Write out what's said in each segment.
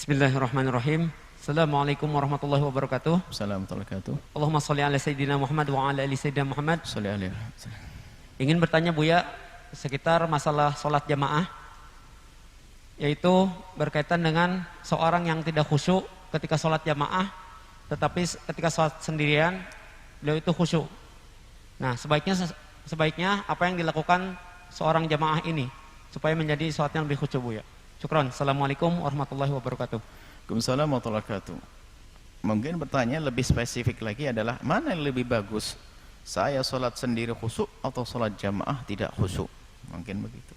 Bismillahirrahmanirrahim. Assalamualaikum warahmatullahi wabarakatuh. Assalamualaikum warahmatullahi wabarakatuh. Allahumma sholli ala sayyidina Muhammad wa ala ali sayyidina Muhammad. Sholli alaihi. Ingin bertanya Buya sekitar masalah sholat jamaah, yaitu berkaitan dengan seorang yang tidak khusyuk ketika sholat jamaah, tetapi ketika sholat sendirian beliau itu khusyuk. Nah, sebaiknya apa yang dilakukan seorang jamaah ini supaya menjadi sholatnya lebih khusyuk, Buya? Syukron. Assalamualaikum warahmatullahi wabarakatuh. Waalaikumsalam warahmatullahi wabarakatuh. Mungkin bertanya lebih spesifik lagi adalah mana yang lebih bagus, saya sholat sendiri khusyuk atau sholat jamaah tidak khusyuk? Mungkin begitu.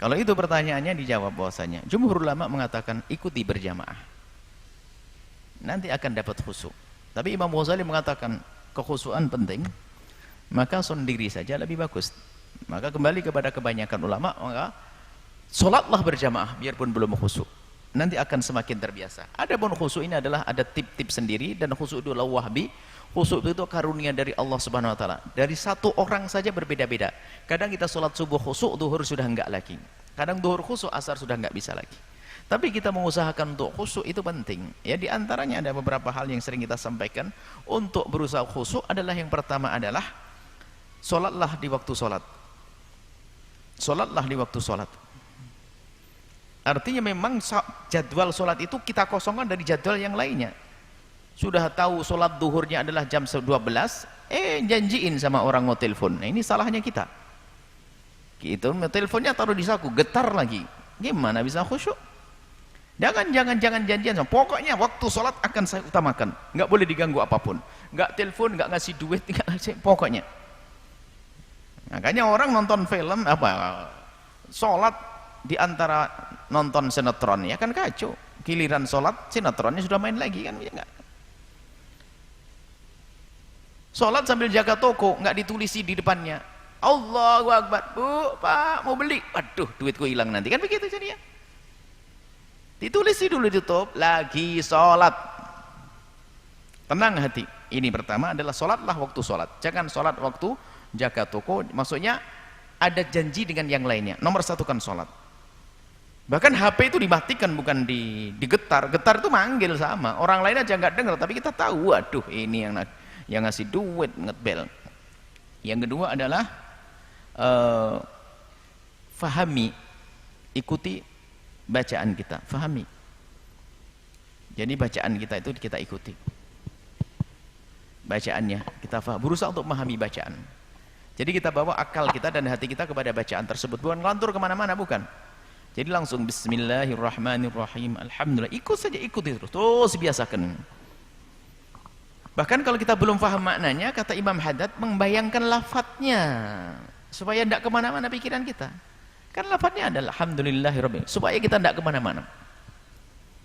Kalau itu pertanyaannya dijawab bahwasanya jumhur ulama mengatakan ikuti berjamaah, nanti akan dapat khusyuk. Tapi Imam Ghazali mengatakan kekhusyukan penting, maka sendiri saja lebih bagus. Maka kembali kepada kebanyakan ulama, maka sholatlah berjamaah biarpun belum khusyuk, nanti akan semakin terbiasa. Adapun khusyuk ini adalah ada tip-tip sendiri, dan khusyuk itu adalah wahbi. Khusyuk itu karunia dari Allah Subhanahu wa taala. Dari satu orang saja berbeda-beda. Kadang kita sholat subuh khusyuk, duhur sudah enggak lagi. Kadang duhur khusyuk, asar sudah enggak bisa lagi. Tapi kita mengusahakan untuk khusyuk itu penting. Ya, di antaranya ada beberapa hal yang sering kita sampaikan untuk berusaha khusyuk adalah yang pertama adalah sholatlah di waktu sholat. Sholatlah di waktu sholat. Artinya memang jadwal sholat itu kita kosongkan dari jadwal yang lainnya. Sudah tahu sholat duhurnya adalah jam 12, janjiin sama orang mau telepon. Nah, ini salahnya kita. Gitu, teleponnya taruh di saku, getar lagi. Gimana bisa khusyuk? Jangan janjian. Pokoknya waktu sholat akan saya utamakan. Nggak boleh diganggu apapun. Nggak telepon, nggak ngasih duit, nggak ngasih, pokoknya. Makanya orang nonton film sholat di antara nonton sinetron ya kan kacau. Giliran sholat sinetronnya sudah main lagi kan, ya enggak. Sholat sambil jaga toko nggak ditulisi di depannya Allahu Akbar, Bu, Pak, mau beli, waduh duitku hilang nanti, kan begitu jadinya. Ditulisi dulu, ditutup lagi sholat. Tenang hati. Ini pertama adalah sholatlah waktu sholat, jangan sholat waktu jaga toko. Maksudnya ada janji dengan yang lainnya. Nomor satu kan sholat. Bahkan HP itu dimatikan, bukan digetar. Getar itu manggil sama orang lain aja nggak dengar, tapi kita tahu, waduh ini yang ngasih duit, ngebel. Yang kedua adalah fahami, ikuti bacaan kita, fahami. Jadi bacaan kita itu kita ikuti, bacaannya kita faham, berusaha untuk memahami bacaan. Jadi kita bawa akal kita dan hati kita kepada bacaan tersebut, bukan ngelantur kemana-mana, bukan. Jadi langsung bismillahirrahmanirrahim, alhamdulillah, ikut saja, ikuti terus biasakan. Bahkan kalau kita belum paham maknanya, kata Imam Haddad, membayangkan lafadznya supaya tidak kemana-mana pikiran kita. Kan lafadznya adalah alhamdulillahirabbil, supaya kita tidak kemana-mana,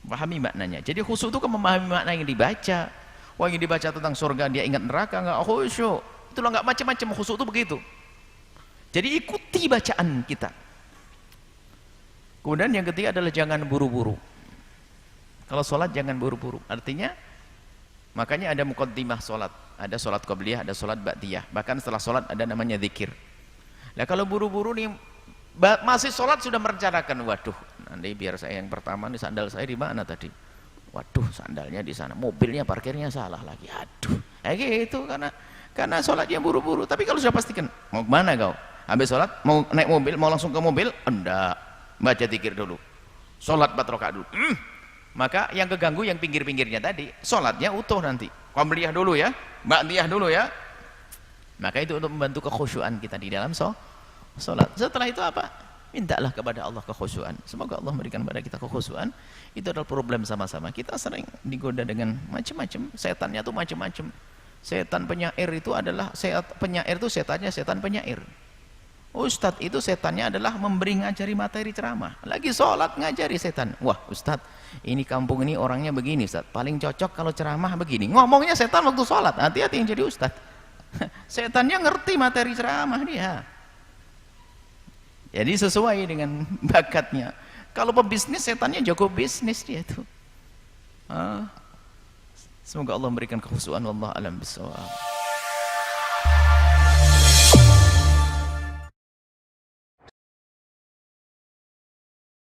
pahami maknanya. Jadi khusyuk itu kan memahami makna yang dibaca. Wah, yang dibaca tentang surga dia ingat neraka, nggak khusyuk. Itulah, nggak macam-macam khusyuk itu begitu. Jadi ikuti bacaan kita. Kemudian yang ketiga adalah jangan buru-buru. Kalau sholat jangan buru-buru. Artinya, makanya ada muqaddimah sholat, ada sholat qabliyah, ada sholat ba'diyah. Bahkan setelah sholat ada namanya zikir. Nah, kalau buru-buru nih, masih sholat sudah merencanakan, waduh, nanti biar saya yang pertama nih, sandal saya di mana tadi? Waduh, sandalnya di sana, mobilnya parkirnya salah lagi. Aduh, kayak gitu karena sholatnya buru-buru. Tapi kalau sudah pastikan, mau kemana kau? Habis sholat, mau naik mobil, mau langsung ke mobil? Enggak, baca zikir dulu, sholat 4 rakaat dulu. Maka yang keganggu yang pinggir-pinggirnya tadi, sholatnya utuh nanti. Qabliyah dulu ya, ba'diyah dulu ya. Maka itu untuk membantu kekhusyuan kita di dalam sholat. Setelah itu apa? Mintalah kepada Allah kekhusyuan. Semoga Allah memberikan kepada kita kekhusyuan. Itu adalah problem sama-sama. Kita sering digoda dengan macam-macam. Setannya itu macam-macam. Setan penyair itu adalah penyair itu setannya setan penyair. Ustadz itu setannya adalah ngajari materi ceramah. Lagi sholat ngajari setan. Wah Ustadz, ini kampung ini orangnya begini Ustadz, paling cocok kalau ceramah begini. Ngomongnya setan waktu sholat. Hati-hati yang jadi Ustadz. Setannya ngerti materi ceramah dia. Jadi sesuai dengan bakatnya. Kalau pebisnis, setannya jago bisnis dia tuh. Semoga Allah memberikan kekhusyuan. Wallahu a'lam bishawab.